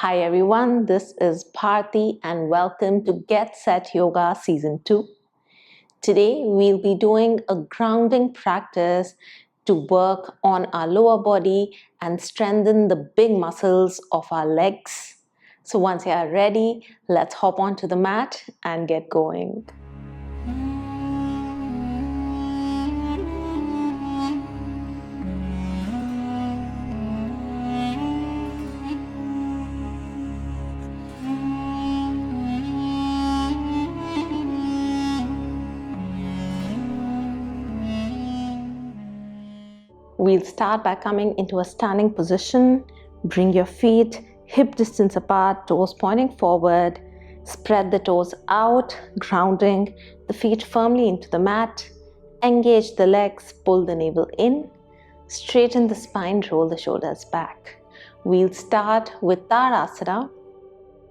Hi everyone, this is Bharti and welcome to Get Set Yoga Season 2. Today we'll be doing a grounding practice to work on our lower body and strengthen the big muscles of our legs. So once you are ready, let's hop onto the mat and get going. We'll start by coming into a standing position. Bring your feet hip distance apart, toes pointing forward. Spread the toes out, grounding the feet firmly into the mat. Engage the legs, pull the navel in. Straighten the spine, roll the shoulders back. We'll start with Tadasana.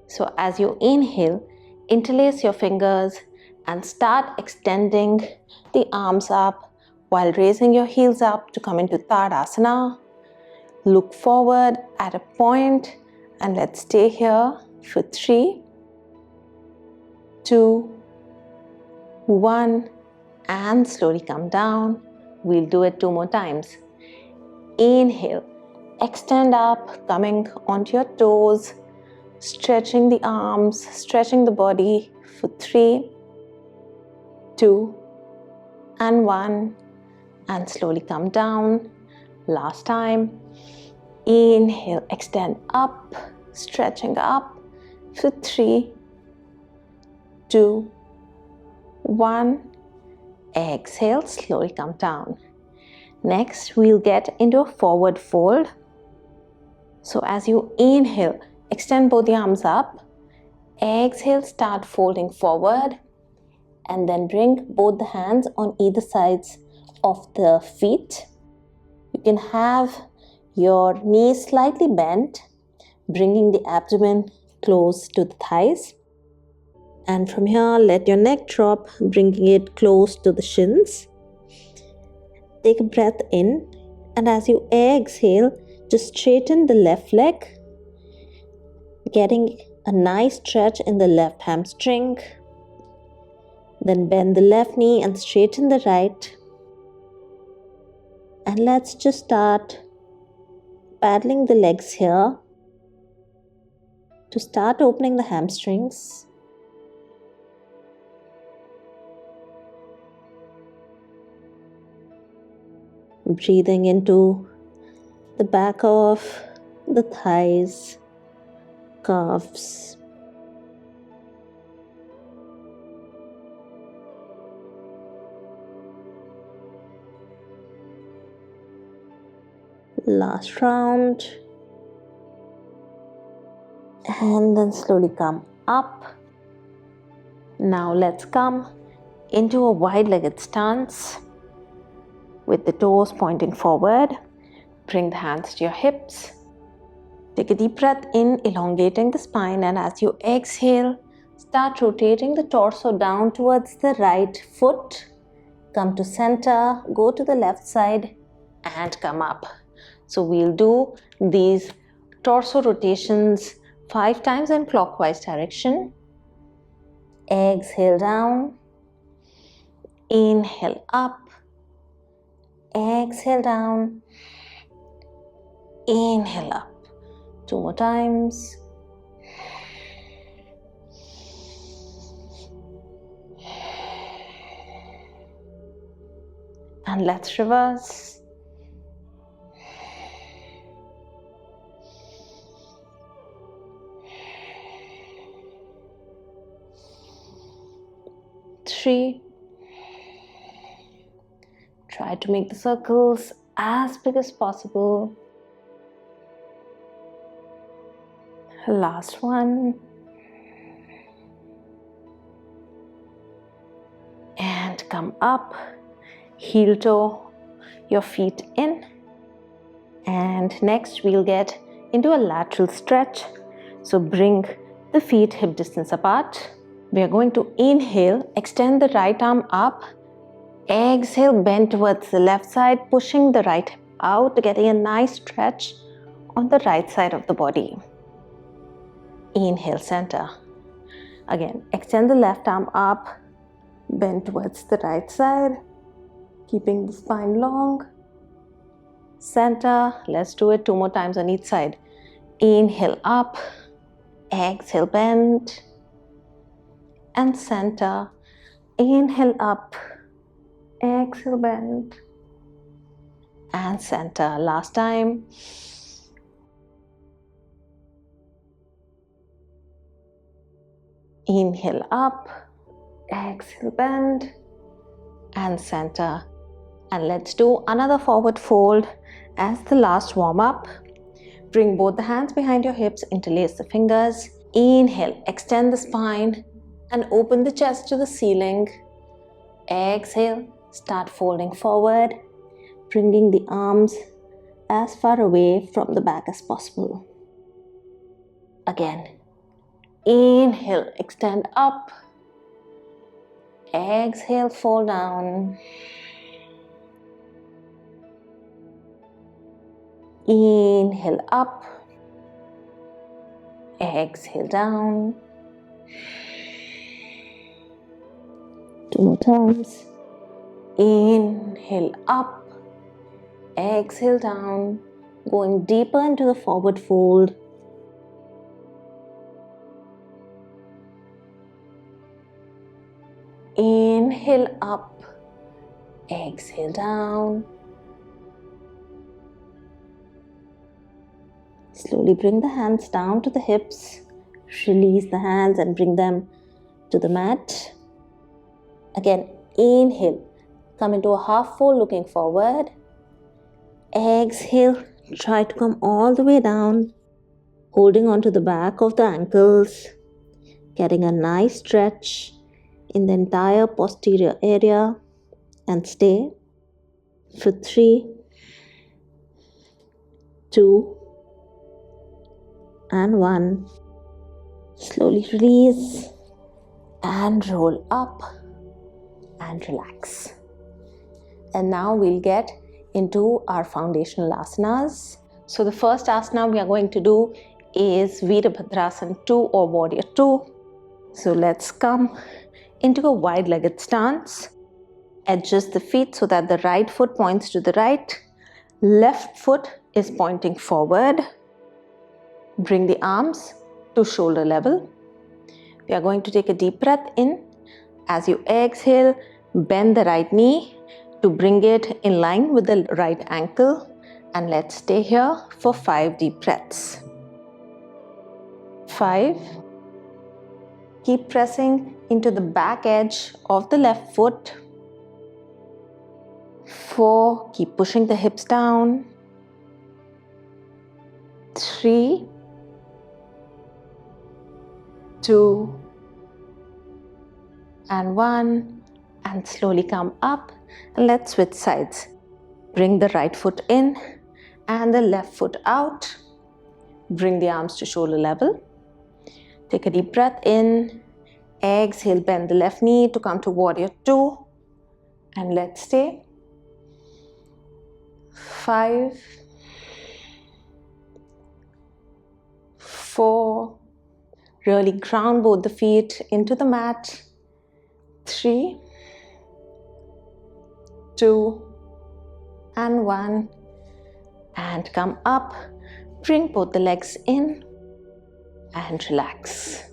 So as you inhale, interlace your fingers and start extending the arms up while raising your heels up to come into Tadasana. Look forward at a point and let's stay here for 3, 2, 1 and slowly come down. We'll do it 2 more times. Inhale, extend up, coming onto your toes, stretching the arms, stretching the body for 3, 2 and 1. And slowly come down. Last time. Inhale, extend up, stretching up for 3, 2, 1. Exhale, slowly come down. Next, we'll get into a forward fold. So as you inhale, extend both the arms up. Exhale, start folding forward. And then bring both the hands on either sides of the feet. You can have your knees slightly bent, bringing the abdomen close to the thighs. And from here, let your neck drop, bringing it close to the shins. Take a breath in, and as you exhale, just straighten the left leg, getting a nice stretch in the left hamstring. Then bend the left knee and straighten the right. And let's just start paddling the legs here to start opening the hamstrings. Breathing into the back of the thighs, calves. Last round. And then slowly come up. Now let's come into a wide-legged stance with the toes pointing forward. Bring the hands to your hips. Take a deep breath in, elongating the spine, and as you exhale, start rotating the torso down towards the right foot. Come to center, go to the left side and come up. So we'll do these torso rotations 5 times in clockwise direction. Exhale down. Inhale up. Exhale down. Inhale up. 2 more times. And let's reverse. Three. Try to make the circles as big as possible. Last one. And come up. Heel toe your feet in. And next we'll get into a lateral stretch. So bring the feet hip distance apart. We are going to inhale, extend the right arm up. Exhale, bend towards the left side, pushing the right hip out, getting a nice stretch on the right side of the body. Inhale, center. Again, extend the left arm up, bend towards the right side, keeping the spine long. Center. Let's do it 2 more times on each side. Inhale up, exhale, bend, and center. Inhale up, exhale, bend, and center. Last time. Inhale up, exhale, bend, and center. And let's do another forward fold as the last warm up. Bring both the hands behind your hips, interlace the fingers. Inhale, extend the spine and open the chest to the ceiling. Exhale, start folding forward, bringing the arms as far away from the back as possible. Again, inhale, extend up. Exhale, fold down. Inhale up. Exhale down. 2 more times. Inhale up. Exhale down. Going deeper into the forward fold. Inhale up. Exhale down. Slowly bring the hands down to the hips. Release the hands and bring them to the mat. Again, inhale. Come into a half fold looking forward. Exhale. Try to come all the way down. Holding on to the back of the ankles. Getting a nice stretch in the entire posterior area. And stay for 3, 2, and 1. Slowly release and roll up and relax. And now we'll get into our foundational asanas. So the first asana we are going to do is Virabhadrasana 2 or Warrior 2. So let's come into a wide-legged stance. Adjust the feet so that the right foot points to the right. Left foot is pointing forward. Bring the arms to shoulder level. We are going to take a deep breath in. As you exhale, bend the right knee to bring it in line with the right ankle. And let's stay here for 5 deep breaths. 5. Keep pressing into the back edge of the left foot. 4. Keep pushing the hips down. 3, 2, and 1. And slowly come up. And let's switch sides. Bring the right foot in and the left foot out. Bring the arms to shoulder level. Take a deep breath in. Exhale, bend the left knee to come to Warrior 2. And let's stay. 5, 4. Really ground both the feet into the mat. 3, 2, and 1. And come up. Bring both the legs in and relax.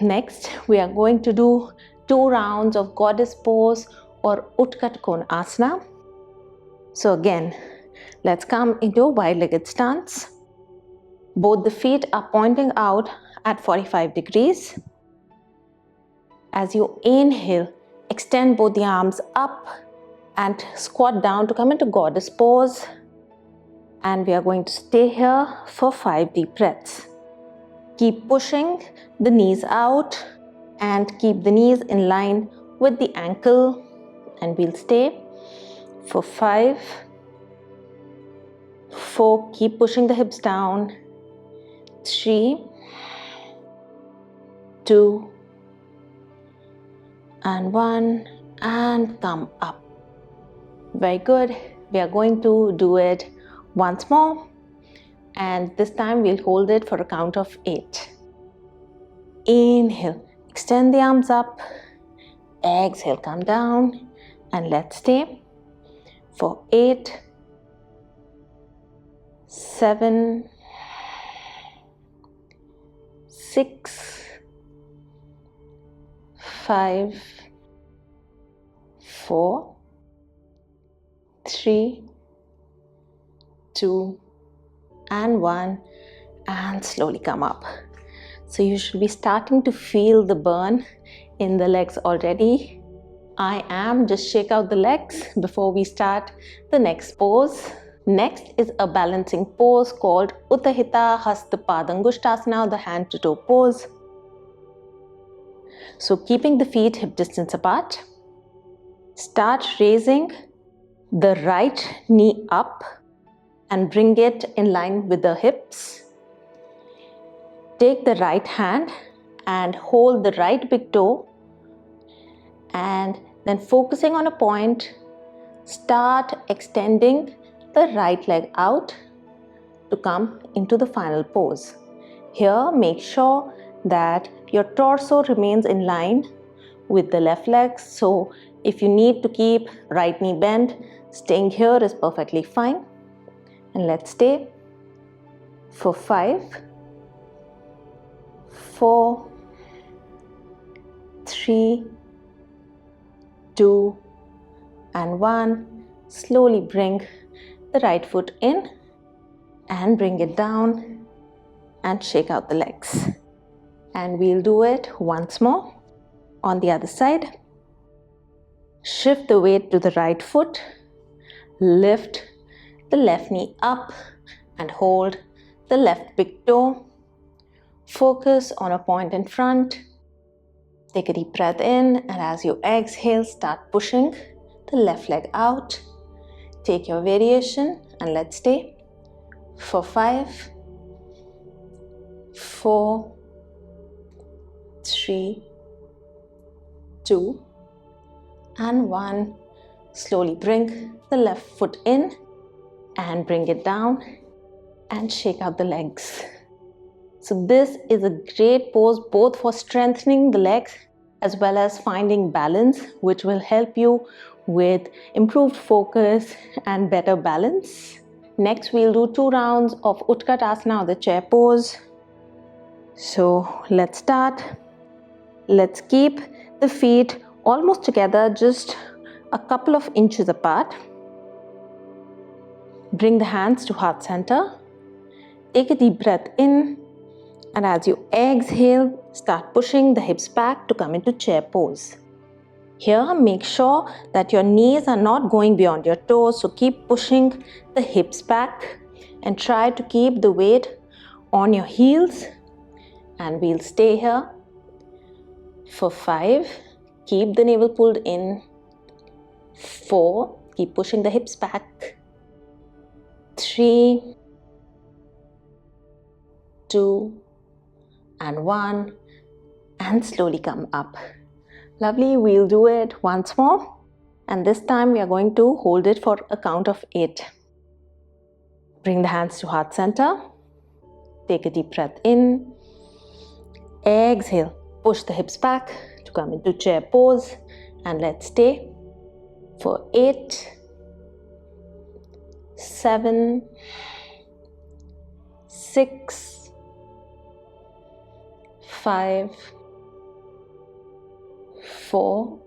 Next, we are going to do 2 rounds of goddess pose or Utkat Konasana. So again, let's come into a wide-legged stance. Both the feet are pointing out at 45 degrees. As you inhale, extend both the arms up and squat down to come into goddess pose. And we are going to stay here for 5 deep breaths. Keep pushing the knees out and keep the knees in line with the ankle. And we'll stay for 5, 4. Keep pushing the hips down. 3, 2, and 1. And come up. Very good. We are going to do it once more. and this time we'll hold it for a count of 8. Inhale, extend the arms up. Exhale, come down, and let's stay for 8, 7, 6, 5, 4, 3, 2, and 1, and slowly come up. So you should be starting to feel the burn in the legs already. I am. Just shake out the legs before we start the next pose. Next is a balancing pose called Uttahita Hasta Padangushtasana, the hand to toe pose. So keeping the feet hip distance apart, start raising the right knee up and bring it in line with the hips. Take the right hand and hold the right big toe, and then focusing on a point, start extending the right leg out to come into the final pose. Here, make sure that your torso remains in line with the left leg. So if you need to keep right knee bent, staying here is perfectly fine. And let's stay for 5, 4, 3, 2, and 1. Slowly bring the right foot in and bring it down and shake out the legs. And we'll do it once more on the other side. Shift the weight to the right foot, lift the left knee up and hold the left big toe. Focus on a point in front. Take a deep breath in, and as you exhale, start pushing the left leg out. Take your variation and let's stay for 5, 4, 3, 2, and 1. Slowly bring the left foot in and bring it down and shake out the legs. So this is a great pose both for strengthening the legs as well as finding balance, which will help you with improved focus and better balance. Next, we'll do 2 rounds of Utkatasana, or the chair pose. So let's start. Let's keep the feet almost together, just a couple of inches apart. Bring the hands to heart center. Take a deep breath in, and as you exhale, start pushing the hips back to come into chair pose. Here, make sure that your knees are not going beyond your toes, so keep pushing the hips back and try to keep the weight on your heels. And we'll stay here for 5. Keep the navel pulled in. 4. Keep pushing the hips back. 3, 2, and 1, and slowly come up. Lovely. We'll do it once more, and this time we are going to hold it for a count of 8. Bring the hands to heart center. Take a deep breath in. Exhale. Push the hips back to come into chair pose, and let's stay for 8, 7, 6, 5, 4,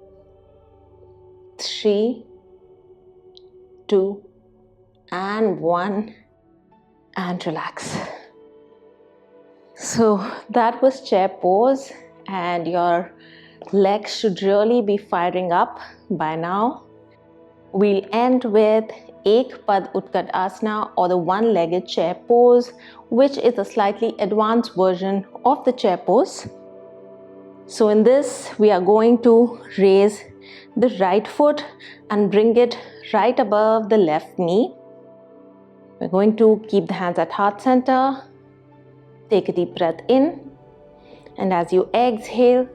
3, 2, and 1, and relax. So that was chair pose, and your legs should really be firing up by now. We'll end with Ek Pad Utkat Asana, or the one-legged chair pose, which is a slightly advanced version of the chair pose. So in this, we are going to raise the right foot and bring it right above the left knee. We're going to keep the hands at heart center. Take a deep breath in, and as you exhale,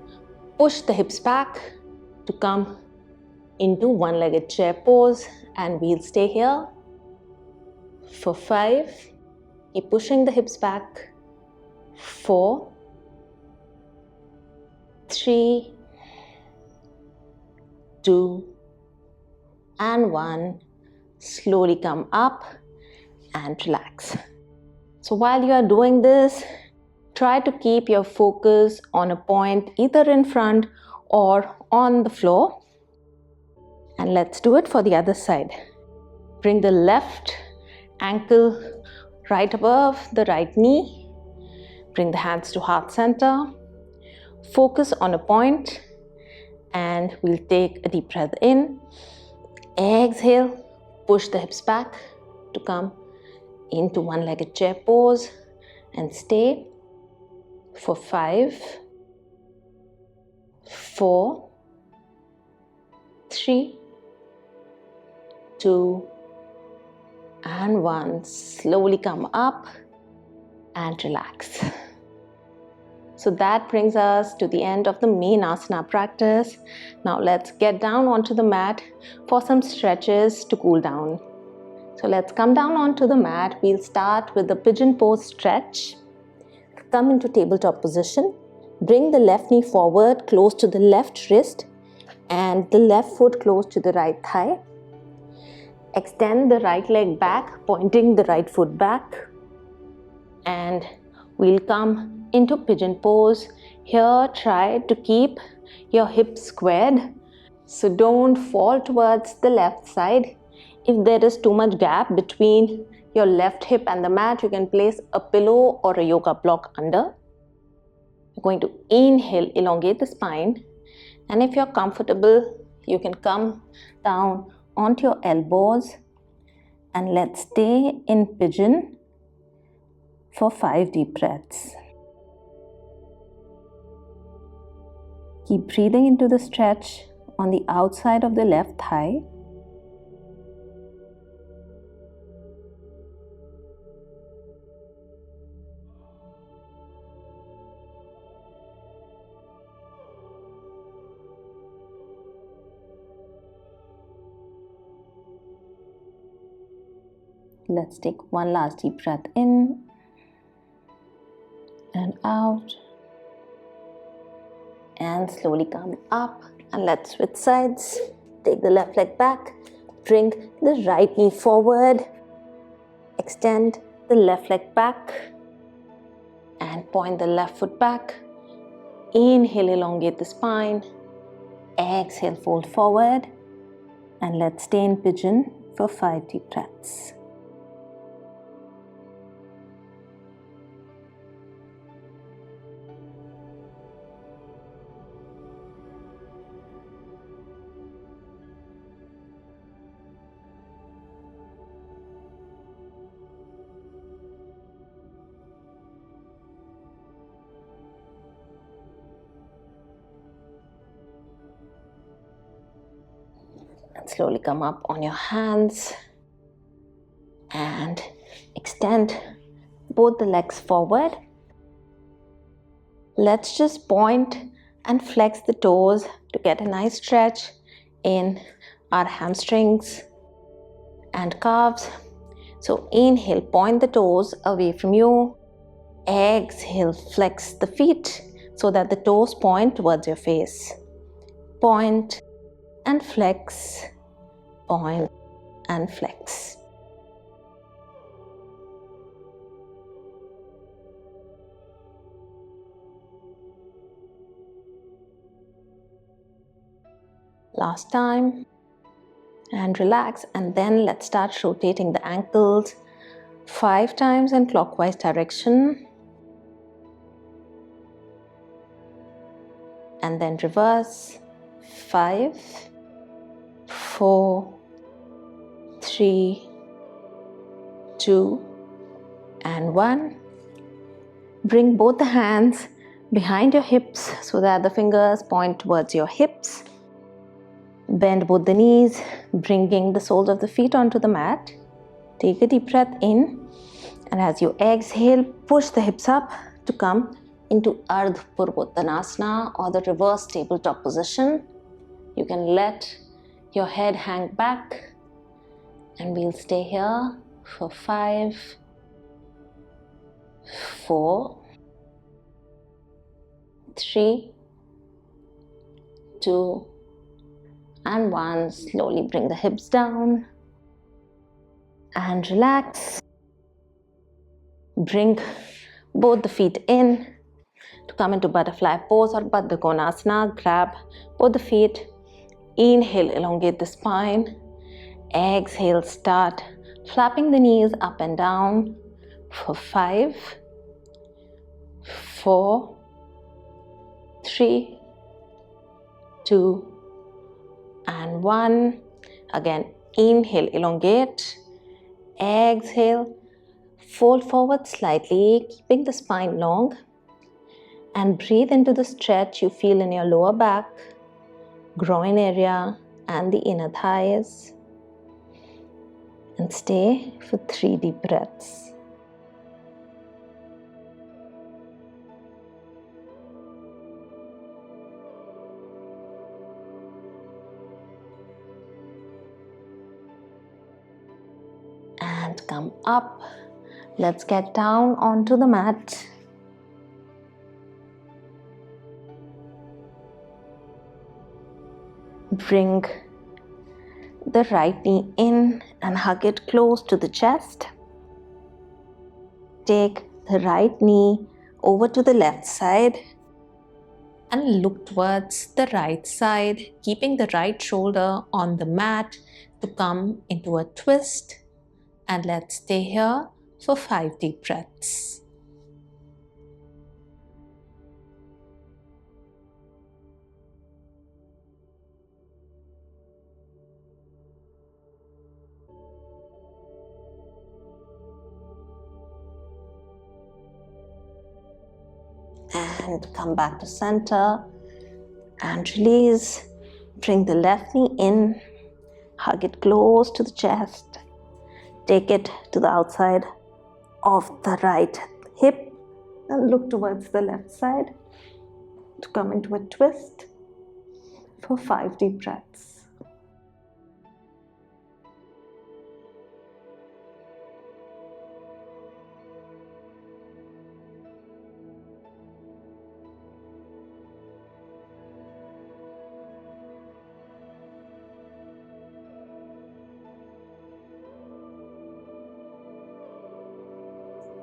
push the hips back to come into one-legged chair pose, and we'll stay here for 5, Keep pushing the hips back. 4, 3, 2, and 1. Slowly come up and relax. So while you are doing this, try to keep your focus on a point either in front or on the floor. And let's do it for the other side. Bring the left ankle right above the right knee. Bring the hands to heart center. Focus on a point, and we'll take a deep breath in. Exhale, push the hips back to come into one-legged chair pose and stay for 5, 4, 3, 2, and 1. Slowly come up and relax. So that brings us to the end of the main asana practice. Now let's get down onto the mat for some stretches to cool down. So let's come down onto the mat. We'll start with the pigeon pose stretch. Come into tabletop position. Bring the left knee forward close to the left wrist and the left foot close to the right thigh. Extend the right leg back, pointing the right foot back. And we'll come into pigeon pose. Here, try to keep your hips squared. So don't fall towards the left side. If there is too much gap between your left hip and the mat, you can place a pillow or a yoga block under. You're going to inhale, elongate the spine. And if you're comfortable, you can come down onto your elbows. And let's stay in pigeon for 5 deep breaths. Keep breathing into the stretch on the outside of the left thigh. Let's take one last deep breath in and out. And slowly come up, and let's switch sides. Take the left leg back, bring the right knee forward, extend the left leg back and point the left foot back. Inhale, elongate the spine. Exhale, fold forward, and let's stay in pigeon for 5 deep breaths. And slowly come up on your hands and extend both the legs forward. Let's just point and flex the toes to get a nice stretch in our hamstrings and calves. So inhale, point the toes away from you. Exhale, flex the feet so that the toes point towards your face. Point and flex, point and flex. Last time. And relax, and then let's start rotating the ankles 5 times in clockwise direction. And then reverse. 5, 4, 3, 2, and 1. Bring both the hands behind your hips so that the fingers point towards your hips. Bend both the knees, bringing the soles of the feet onto the mat. Take a deep breath in, and as you exhale, push the hips up to come into Ardha Purvottanasana, or the reverse tabletop position. You can let your head hang back, and we'll stay here for 5, 4, 3, 2, and 1. Slowly bring the hips down and relax. Bring both the feet in to come into butterfly pose or Baddha Konasana. Grab both the feet. Inhale, elongate the spine. Exhale, start flapping the knees up and down for 5, 4, 3, 2, and 1. Again, inhale, elongate. Exhale, fold forward slightly, keeping the spine long. And breathe into the stretch you feel in your lower back, groin area, and the inner thighs. And stay for 3 deep breaths. And come up. Let's get down onto the mat. Bring the right knee in and hug it close to the chest. Take the right knee over to the left side and look towards the right side, keeping the right shoulder on the mat to come into a twist. And let's stay here for 5 deep breaths. And come back to center and release. Bring the left knee in, hug it close to the chest. Take it to the outside of the right hip and look towards the left side to come into a twist for 5 deep breaths.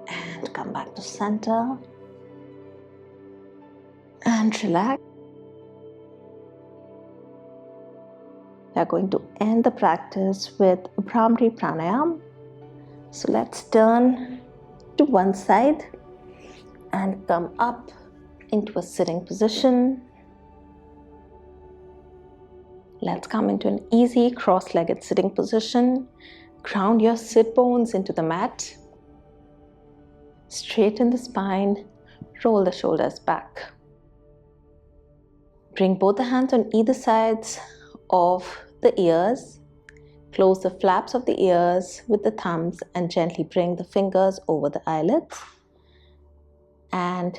And come back to center and relax. We are going to end the practice with a Bhramari Pranayam. So let's turn to one side and come up into a sitting position. Let's come into an easy cross-legged sitting position. Ground your sit bones into the mat. Straighten the spine, roll the shoulders back. Bring both the hands on either sides of the ears. Close the flaps of the ears with the thumbs and gently bring the fingers over the eyelids. And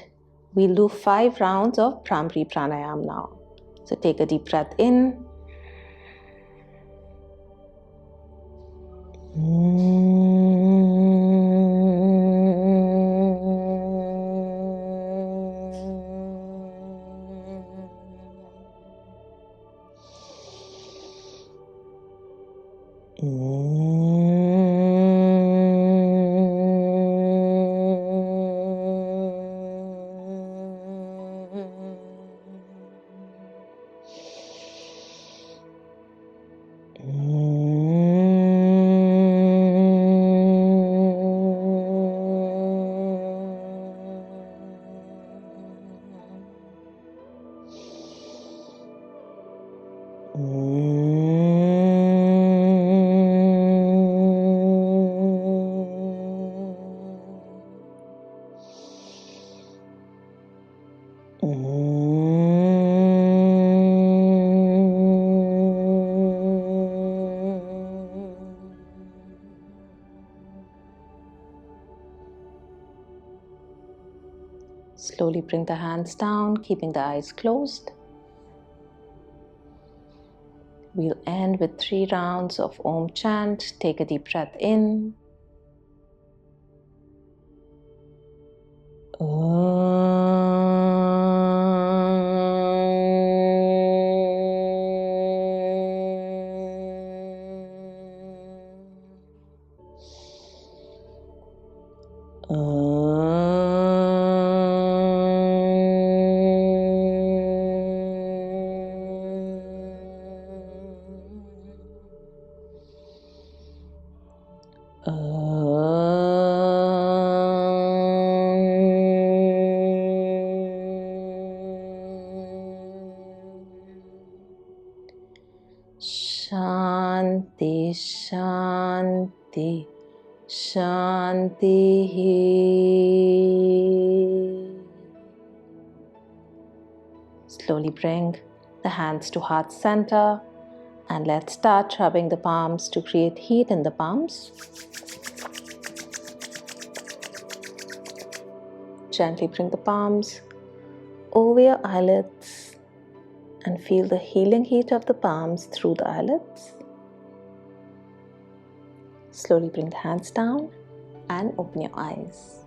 we'll do 5 rounds of Bhramari Pranayam now. So take a deep breath in. Slowly bring the hands down, keeping the eyes closed. We'll end with 3 rounds of Om chant. Take a deep breath in. Shanti, Shanti, Shanti. Slowly bring the hands to heart center and let's start rubbing the palms to create heat in the palms. Gently bring the palms over your eyelids and feel the healing heat of the palms through the eyelids. Slowly bring the hands down and open your eyes.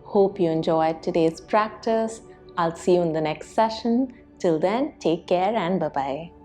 Hope you enjoyed today's practice. I'll see you in the next session. Till then, take care and bye-bye.